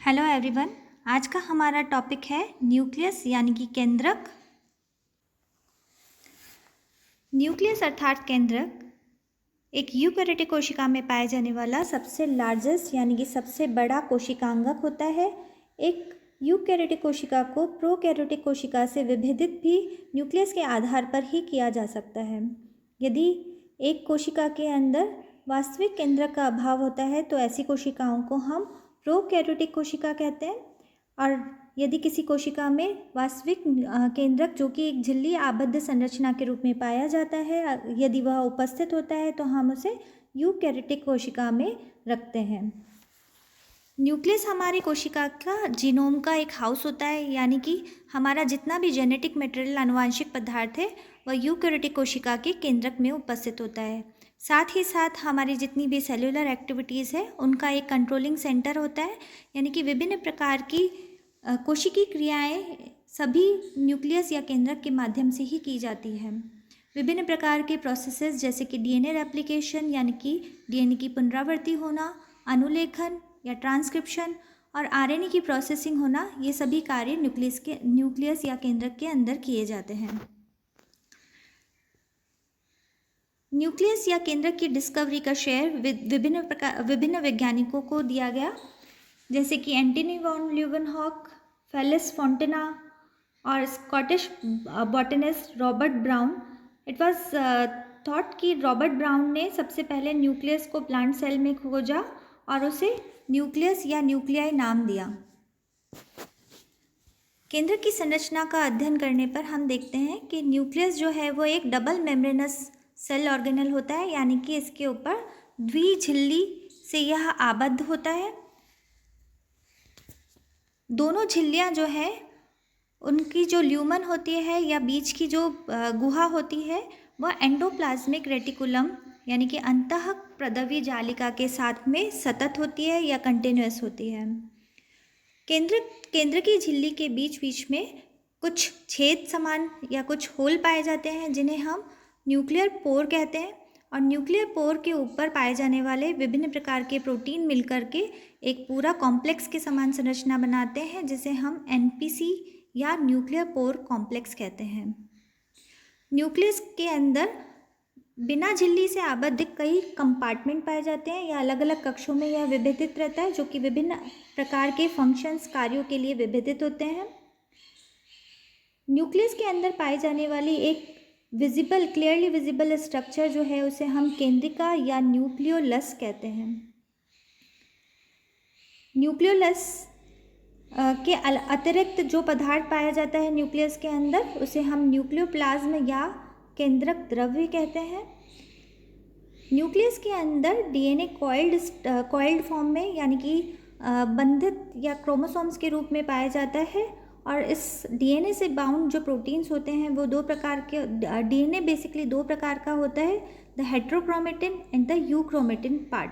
Hello everyone. आज का हमारा टॉपिक है न्यूक्लियस यानी कि केंद्रक। न्यूक्लियस अर्थात केंद्रक एक यूकैरियोटिक कोशिका में पाए जाने वाला सबसे लार्जेस्ट यानी कि सबसे बड़ा कोशिकांगक होता है। एक यूकैरियोटिक कोशिका को प्रोकैरियोटिक कोशिका से विभेदित भी न्यूक्लियस के आधार पर ही किया जा सकता है। यदि एक कोशिका के अंदर वास्तविक केंद्रक का अभाव होता है तो ऐसी कोशिकाओं को हम प्रोकैरियोटिक कोशिका कहते हैं। और यदि किसी कोशिका में वास्तविक केंद्रक जो कि एक झिल्ली आबद्ध संरचना के रूप में पाया जाता है, यदि वह उपस्थित होता है तो हम उसे यूकैरियोटिक कोशिका में रखते हैं। न्यूक्लियस हमारी कोशिका का जीनोम का एक हाउस होता है, यानी कि हमारा जितना भी जेनेटिक मटेरियल आनुवांशिक पदार्थ है वह यूकैरियोटिक कोशिका के केंद्रक में उपस्थित होता है। साथ ही साथ हमारी जितनी भी सेल्यूलर एक्टिविटीज़ है उनका एक कंट्रोलिंग सेंटर होता है, यानी कि विभिन्न प्रकार की कोशिकीय क्रियाएं सभी न्यूक्लियस या केंद्रक के माध्यम से ही की जाती है। विभिन्न प्रकार के प्रोसेसेस जैसे कि डीएनए रेप्लिकेशन यानी कि डीएनए की पुनरावृत्ति होना, अनुलेखन या ट्रांसक्रिप्शन और आरएनए की प्रोसेसिंग होना, ये सभी कार्य न्यूक्लियस या केंद्रक के अंदर किए जाते हैं। न्यूक्लियस या केंद्रक की डिस्कवरी का श्रेय विभिन्न वैज्ञानिकों को दिया गया, जैसे कि एंटनी वॉन ल्यूवेनहॉक, फेलिस फोंटेना और Scottish botanist Robert brown. It was thought कि रॉबर्ट ब्राउन ने सबसे पहले न्यूक्लियस को प्लांट सेल में खोजा और उसे न्यूक्लियस या न्यूक्लियाई नाम दिया। केंद्रक की संरचना का अध्ययन करने पर हम देखते हैं कि न्यूक्लियस जो है वो एक डबल मेम्ब्रेनस सेल ऑर्गेनल होता है, यानी कि इसके ऊपर द्विझिल्ली से यह आबद्ध होता है। दोनों झिल्लियां जो है उनकी जो ल्यूमन होती है या बीच की जो गुहा होती है वह एंडोप्लाज्मिक रेटिकुलम यानी कि अंतःप्रदवीय जालिका के साथ में सतत होती है या कंटिन्यूअस होती है। केंद्र की झिल्ली के बीच बीच में कुछ छेद समान या कुछ होल पाए जाते हैं जिन्हें हम न्यूक्लियर पोर कहते हैं। और न्यूक्लियर पोर के ऊपर पाए जाने वाले विभिन्न प्रकार के प्रोटीन मिलकर के एक पूरा कॉम्प्लेक्स के समान संरचना बनाते हैं, जिसे हम एनपीसी या न्यूक्लियर पोर कॉम्प्लेक्स कहते हैं। न्यूक्लियस के अंदर बिना झिल्ली से आबद्ध कई कंपार्टमेंट पाए जाते हैं या अलग अलग कक्षों में यह विभेदित रहता है, जो कि विभिन्न प्रकार के फंक्शंस कार्यों के लिए विभेदित होते हैं। न्यूक्लियस के अंदर पाई जाने वाली एक क्लियरली विजिबल स्ट्रक्चर जो है उसे हम केंद्रिका या न्यूक्लियोलस कहते हैं। न्यूक्लियोलस के अतिरिक्त जो पदार्थ पाया जाता है न्यूक्लियस के अंदर उसे हम न्यूक्लियोप्लाज्म या केंद्रक द्रव्य कहते हैं। न्यूक्लियस के अंदर डीएनए कॉइल्ड फॉर्म में यानी कि बंधित या क्रोमोसोम्स के रूप में पाया जाता है। और इस डीएनए से बाउंड जो प्रोटीन्स होते हैं वो दो प्रकार के, डीएनए बेसिकली दो प्रकार का होता है, the heterochromatin and the euchromatin part.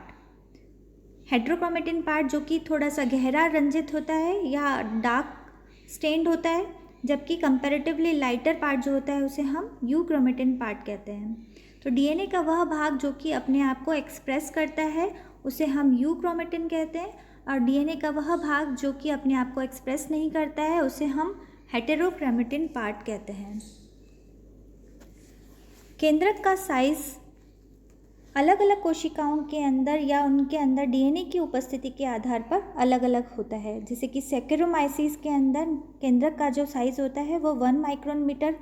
Heterochromatin part जो कि थोड़ा सा गहरा रंजित होता है या डार्क स्टेन्ड होता है, जबकि कंपैरेटिवली लाइटर पार्ट जो होता है उसे हम यूक्रोमेटिन पार्ट कहते हैं। तो डीएनए का वह भाग जो कि अपने आप को एक्सप्रेस करता है उसे हम यूक्रोमेटिन कहते हैं, और डीएनए का वह भाग जो कि अपने आप को एक्सप्रेस नहीं करता है उसे हम हेटेरोक्रोमेटिन पार्ट कहते हैं। केंद्रक का साइज अलग अलग कोशिकाओं के अंदर या उनके अंदर डीएनए की उपस्थिति के आधार पर अलग अलग होता है। जैसे कि सैकेरोमाइसिस के अंदर केंद्रक का जो साइज होता है वो 1 माइक्रोन मीटर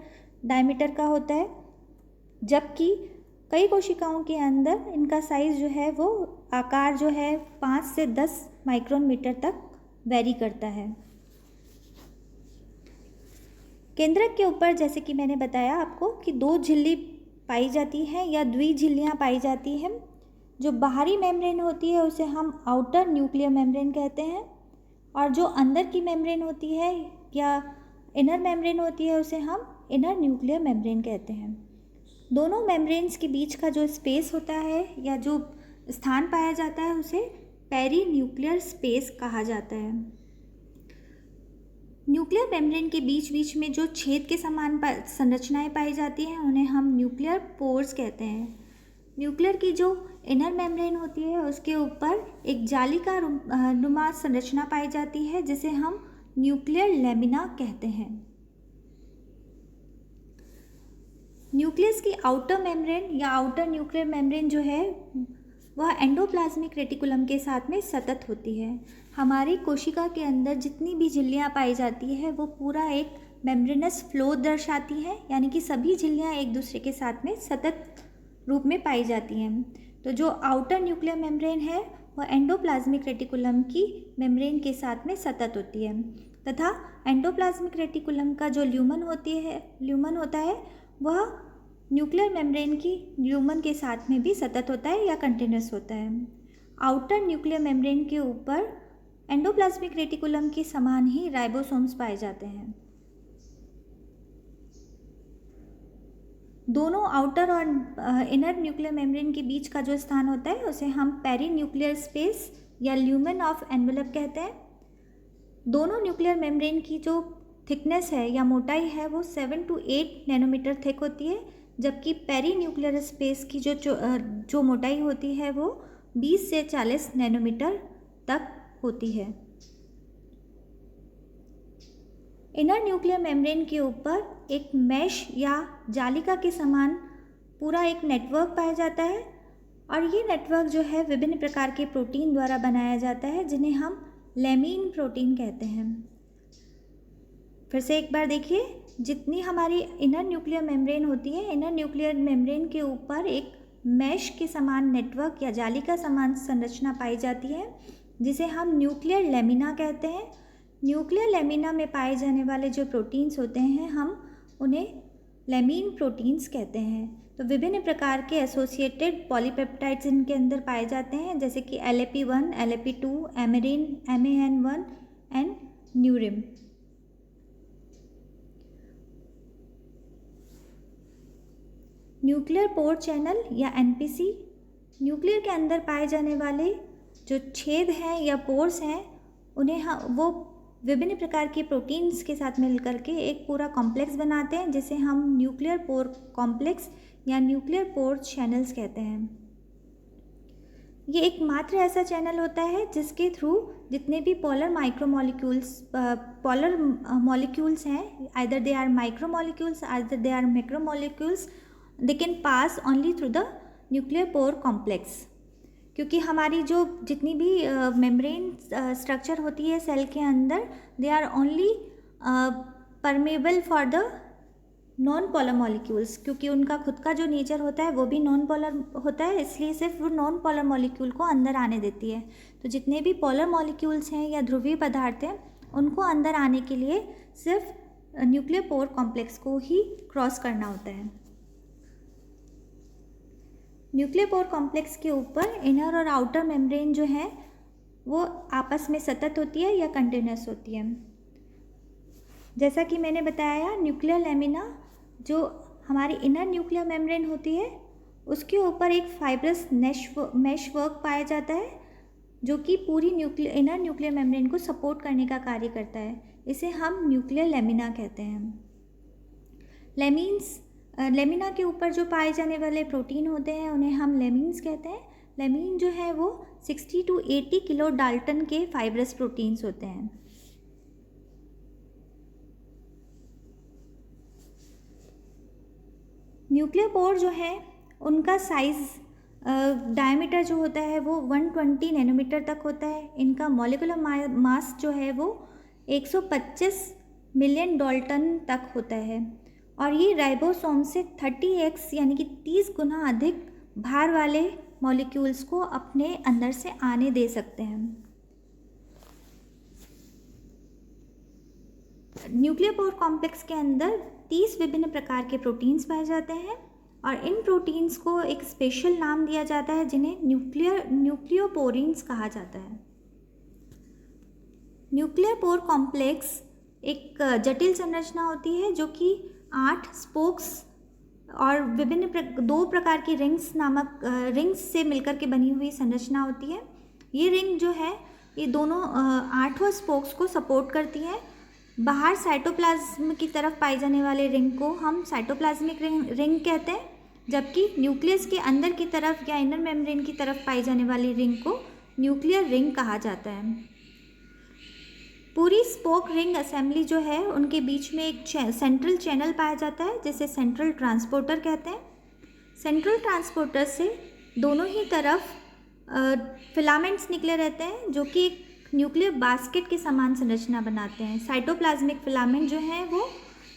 डायमीटर का होता है, जबकि कई कोशिकाओं के अंदर इनका साइज जो है वो आकार जो है 5 से 10 माइक्रोन मीटर तक वेरी करता है। केंद्रक के ऊपर जैसे कि मैंने बताया आपको कि दो झिल्ली पाई जाती हैं या द्विझिल्लियाँ पाई जाती हैं। जो बाहरी मेम्ब्रेन होती है उसे हम आउटर न्यूक्लियर मेम्ब्रेन कहते हैं, और जो अंदर की मेम्ब्रेन होती है या इनर मेम्ब्रेन होती है उसे हम इनर न्यूक्लियर मेम्ब्रेन कहते हैं। दोनों मेम्ब्रेन्स के बीच का जो स्पेस होता है या जो स्थान पाया जाता है उसे पेरी न्यूक्लियर स्पेस कहा जाता है। न्यूक्लियर मेम्ब्रेन के बीच बीच में जो छेद के समान संरचनाएं पाई जाती हैं उन्हें हम न्यूक्लियर पोर्स कहते हैं। न्यूक्लियर की जो इनर मेम्ब्रेन होती है उसके ऊपर एक जाली का नुमा संरचना पाई जाती है जिसे हम न्यूक्लियर लेमिना कहते हैं। न्यूक्लियस की आउटर मेम्ब्रेन या आउटर न्यूक्लियर मेम्ब्रेन जो है वह एंडोप्लाज्मिक रेटिकुलम के साथ में सतत होती है। हमारी कोशिका के अंदर जितनी भी झिल्लियाँ पाई जाती है वो पूरा एक मेम्ब्रेनस फ्लो दर्शाती है, यानी कि सभी झिल्लियाँ एक दूसरे के साथ में सतत रूप में पाई जाती हैं। तो जो आउटर न्यूक्लियर मेम्ब्रेन है वह एंडोप्लाज्मिक रेटिकुलम की मेम्ब्रेन के साथ में सतत होती है, तथा एंडोप्लाज्मिक रेटिकुलम का जो ल्यूमन होता है वह न्यूक्लियर मेम्ब्रेन की ल्यूमन के साथ में भी सतत होता है या कंटिन्यूस होता है। आउटर न्यूक्लियर मेम्ब्रेन के ऊपर एंडोप्लाज्मिक रेटिकुलम के समान ही राइबोसोम्स पाए जाते हैं। दोनों आउटर और इनर न्यूक्लियर मेम्ब्रेन के बीच का जो स्थान होता है उसे हम पेरी न्यूक्लियर स्पेस या ल्यूमेन ऑफ एनवेलप कहते हैं। दोनों न्यूक्लियर मेम्ब्रेन की जो थिकनेस है या मोटाई है वो 7 to 8 नैनोमीटर थिक होती है, जबकि पेरी न्यूक्लियर स्पेस की जो मोटाई होती है वो 20 से 40 नैनोमीटर तक होती है। इनर न्यूक्लियर मेम्ब्रेन के ऊपर एक मैश या जालिका के समान पूरा एक नेटवर्क पाया जाता है, और ये नेटवर्क जो है विभिन्न प्रकार के प्रोटीन द्वारा बनाया जाता है जिन्हें हम लेमीन प्रोटीन कहते हैं। फिर से एक बार देखिए, जितनी हमारी इनर न्यूक्लियर मेम्ब्रेन होती है, इनर न्यूक्लियर मेम्ब्रेन के ऊपर एक मैश के समान नेटवर्क या जालिका समान संरचना पाई जाती है जिसे हम न्यूक्लियर लेमिना कहते हैं। न्यूक्लियर लेमिना में पाए जाने वाले जो प्रोटीन्स होते हैं हम उन्हें लेमीन प्रोटीन्स कहते हैं। तो विभिन्न प्रकार के एसोसिएटेड पॉलीपेप्टाइड्स इनके अंदर पाए जाते हैं, जैसे कि LAP1, LAP2, emerin, MAN1 and nurim. Nuclear pore channel या NPC, न्यूक्लियर के अंदर पाए जाने वाले जो छेद हैं या पोर्स हैं उन्हें वो विभिन्न प्रकार के प्रोटीन्स के साथ मिलकर के एक पूरा कॉम्प्लेक्स बनाते हैं जिसे हम न्यूक्लियर पोर कॉम्प्लेक्स या न्यूक्लियर पोर चैनल्स कहते हैं। ये एकमात्र ऐसा चैनल होता है जिसके थ्रू जितने भी पोलर मॉलिक्यूल्स हैं, either they are micromolecules either they are macromolecules, they can pass only through the nuclear pore complex. क्योंकि हमारी जो जितनी भी मेम्ब्रेन स्ट्रक्चर होती है सेल के अंदर, they are only permeable for the non polar molecules, क्योंकि उनका खुद का जो नेचर होता है वो भी नॉन पोलर होता है, इसलिए सिर्फ वो नॉन पोलर मॉलिक्यूल को अंदर आने देती है। तो जितने भी पोलर मॉलिक्यूल्स हैं या ध्रुवीय पदार्थ हैं उनको अंदर आने के लिए सिर्फ न्यूक्लियर पोर कॉम्प्लेक्स को ही क्रॉस करना होता है। न्यूक्लियर पोर कॉम्प्लेक्स के ऊपर इनर और आउटर मेम्ब्रेन जो है वो आपस में सतत होती है या कंटिन्यूस होती है। जैसा कि मैंने बताया, न्यूक्लियर लेमिना जो हमारी इनर न्यूक्लियर मेम्ब्रेन होती है उसके ऊपर एक फाइब्रस मैश वर्क पाया जाता है जो कि पूरी इनर न्यूक्लियर मेम्ब्रेन को सपोर्ट करने का कार्य करता है। इसे हम न्यूक्लियर लेमिना कहते हैं। लेमिना के ऊपर जो पाए जाने वाले प्रोटीन होते हैं उन्हें हम लेमिन्स कहते हैं। लेमिन जो है वो 60 to 80 किलो डाल्टन के फाइब्रस प्रोटीन्स होते हैं। न्यूक्लियर पोर जो है उनका साइज़ डायमीटर जो होता है वो 120 नैनोमीटर तक होता है। इनका मॉलिक्यूलर मास जो है वो 125 मिलियन डाल्टन तक होता है, और ये राइबोसोम से 30x यानी कि 30 गुना अधिक भार वाले मॉलिक्यूल्स को अपने अंदर से आने दे सकते हैं। न्यूक्लियर पोर कॉम्प्लेक्स के अंदर 30 विभिन्न प्रकार के प्रोटीन्स पाए जाते हैं, और इन प्रोटीन्स को एक स्पेशल नाम दिया जाता है जिन्हें न्यूक्लियोपोरीन्स कहा जाता है। न्यूक्लियर पोर कॉम्प्लेक्स एक जटिल संरचना होती है जो कि 8 स्पोक्स और विभिन्न 2 प्रकार की रिंग्स से मिलकर के बनी हुई संरचना होती है। ये रिंग जो है ये दोनों 8 स्पोक्स को सपोर्ट करती है। बाहर साइटोप्लाज्म की तरफ पाई जाने वाले रिंग को हम साइटोप्लाज्मिक रिंग कहते हैं, जबकि न्यूक्लियस के अंदर की तरफ या इनर मेम्ब्रेन की तरफ पाई जाने वाली रिंग को न्यूक्लियर रिंग कहा जाता है। पूरी स्पोक रिंग असेंबली जो है उनके बीच में एक सेंट्रल चैनल पाया जाता है जिसे सेंट्रल ट्रांसपोर्टर कहते हैं। सेंट्रल ट्रांसपोर्टर से दोनों ही तरफ फिलामेंट्स निकले रहते हैं जो कि एक न्यूक्लियर बास्केट के समान संरचना बनाते हैं। साइटोप्लाज्मिक फिलामेंट जो हैं वो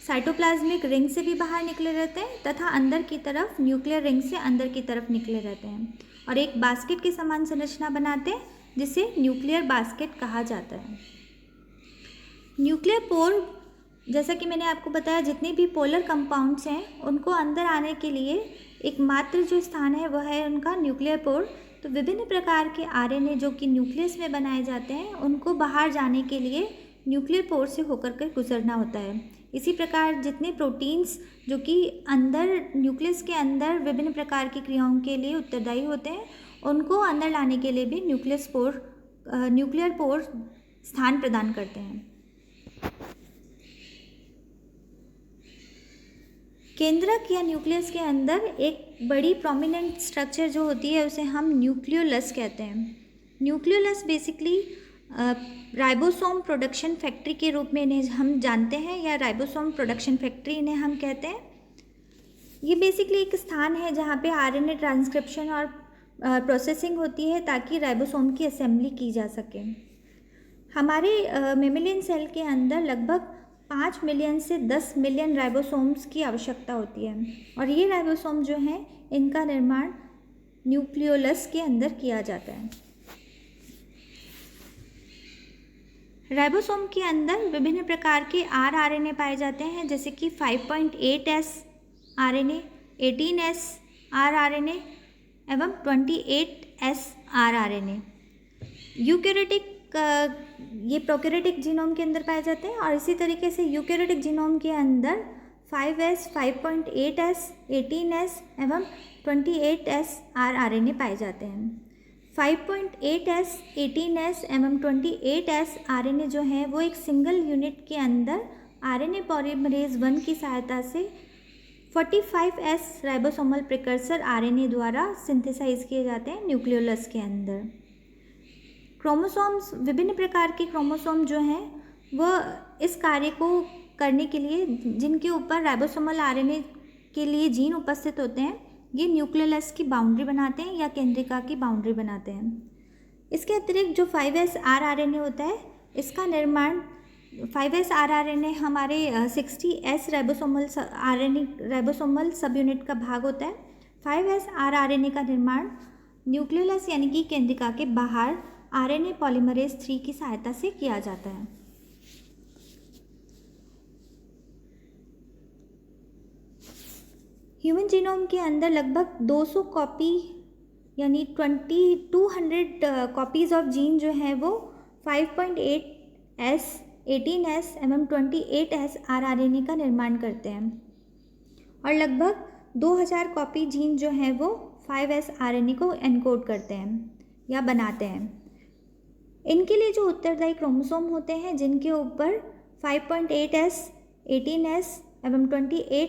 साइटोप्लाज्मिक रिंग से भी बाहर निकले रहते हैं तथा अंदर की तरफ न्यूक्लियर रिंग से अंदर की तरफ निकले रहते हैं और एक बास्केट के समान संरचना बनाते हैं जिसे न्यूक्लियर बास्केट कहा जाता है। न्यूक्लियर पोर, जैसा कि मैंने आपको बताया, जितने भी पोलर कंपाउंड्स हैं उनको अंदर आने के लिए एकमात्र जो स्थान है वह है उनका न्यूक्लियर पोर। तो विभिन्न प्रकार के आरएनए जो कि न्यूक्लियस में बनाए जाते हैं उनको बाहर जाने के लिए न्यूक्लियर पोर से होकर के गुजरना होता है। इसी प्रकार जितने प्रोटीन्स जो कि अंदर न्यूक्लियस के अंदर विभिन्न प्रकार की क्रियाओं के लिए उत्तरदायी होते हैं उनको अंदर लाने के लिए भी न्यूक्लियर पोर स्थान प्रदान करते हैं। केंद्रक या न्यूक्लियस के अंदर एक बड़ी प्रोमिनेंट स्ट्रक्चर जो होती है उसे हम न्यूक्लियोलस कहते हैं। Nucleolus basically ribosome production factory के रूप में इन्हें हम जानते हैं या राइबोसोम प्रोडक्शन फैक्ट्री इन्हें हम कहते हैं। ये बेसिकली एक स्थान है जहाँ पे आरएनए ट्रांसक्रिप्शन और प्रोसेसिंग होती है ताकि राइबोसोम की असेंबली की जा सके। हमारे मेमेलियन सेल के अंदर लगभग 5 मिलियन से 10 मिलियन राइबोसोम्स की आवश्यकता होती है और ये राइबोसोम जो हैं इनका निर्माण न्यूक्लियोलस के अंदर किया जाता है। राइबोसोम के अंदर विभिन्न प्रकार के आरएनए पाए जाते हैं जैसे कि 5.8S आरएनए, 18S आरएनए एवं 28S आरएनए। यूकैरियोटिक ये प्रोकैरियोटिक जीनोम के अंदर पाए जाते हैं और इसी तरीके से यूकैरियोटिक जीनोम के अंदर 5S, 5.8S, 18S एवं 28S आरएनए पाए जाते हैं। 5.8S, 18S एवं 28S आरएनए जो है वो एक सिंगल यूनिट के अंदर आरएनए पॉलीमरेज 1 की सहायता से 45S राइबोसोमल प्रिकर्सर आरएनए द्वारा सिंथेसाइज किए जाते हैं न्यूक्लियोलस के अंदर। क्रोमोसोम्स, विभिन्न प्रकार के क्रोमोसोम जो हैं वह इस कार्य को करने के लिए जिनके ऊपर राइबोसोमल आरएनए के लिए जीन उपस्थित होते हैं ये न्यूक्लियोलस की बाउंड्री बनाते हैं या केंद्रिका की बाउंड्री बनाते हैं। इसके अतिरिक्त जो 5S आरएनए होता है इसका निर्माण 5S आरएनए हमारे 60S राइबोसोमल सब यूनिट का भाग होता है। 5S आरएनए का निर्माण न्यूक्लियोलस यानी कि केंद्रिका के बाहर आरएनए पॉलीमरेज 3 की सहायता से किया जाता है। ह्यूमन जीनोम के अंदर लगभग 200 कॉपी यानी 200 कॉपीज़ ऑफ जीन जो है वो 5.8S, 18S एवं 28S आरएनए का निर्माण करते हैं और लगभग 2000 कॉपी जीन जो है वो 5S आरएनए को एनकोड करते हैं या बनाते हैं। इनके लिए जो उत्तरदायी क्रोमोसोम होते हैं जिनके ऊपर 5.8S, 18S एवं 28